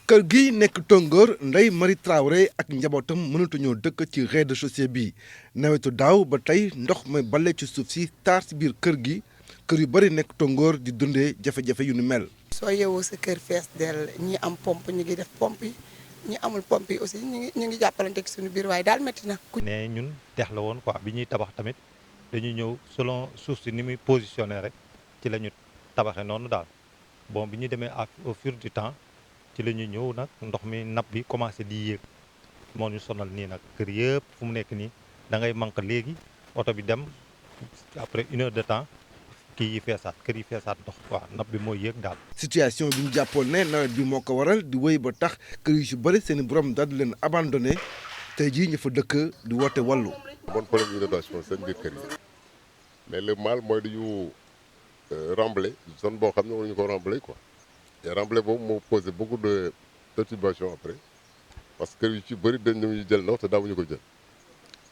kër gi nekk Tonghor Ndeye Marie Traoré ak njabootam mënatuñoo dëkk ci rez-de-chaussée bi nawetu daaw ba tey ndox may bale ci suuf si taar si biir kër gi kër yu bari nekk Tonghor di dundee jafe-jafe yu ni mel. soo yeewoo sa kër fees dell ñi am pompe ñu ngi def pompe yi ñi amul pompe yi aussi ñu ngi jàppalante ak suñu biir waaye daal métti na. ne ñun dex la woon quoi bi ñuy tabax tamit dañu ñëw selon suuf si ni muy positionné rek ci la ñu tabaxee noonu daal bon bi ñu demee au fur du temps ci la ñu ñëw nag ndox mi nappe bi commencé di yéeg moo ñu sonal nii nag kër yëpp fu mu nekk nii da ngay manque léegi oto bi dem après 1 heure de temps kii yi feesaat kër yi feesaat ndox waaw nappe bi mooy yéeg daal. situation bi ñu jàppoon ne nawet bi moo ko waral di wéy ba tax kër yu si bëri seen i borom daal di leen abandonné tey jii ñu fa dëkk di woote wàllu. bon problème d'inondation seen biir kër yi mais le mal mooy dañu rembler zone boo xam ne waruñu ko rembler quoi te rembler boobu moo posé beaucoup de perturbations après parce que kër yu ci bëri dañ ñu jël ndox te daawuñu ko jël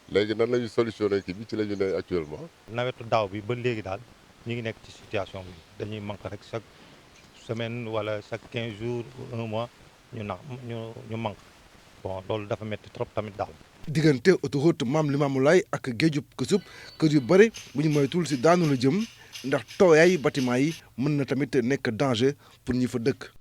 léegi nan la ñuy solutionné kii bi ci la ñu ne actuellement. nawetu daaw bi ba léegi daal ñu ngi nekk ci situation bi dañuy manque rek chaque semaine wala chaque 15 jours ou 1 mois ñu manque bon loolu dafa métti trop tamit daal. diggante autoroute Maam Limaamu Laay ak géejub Kësub kër yu bëri bu ñu moytul si daanu la jëm ndax tooyaayu bâtiment yi mën na tamit nekk danger pour ñi fa dëkk.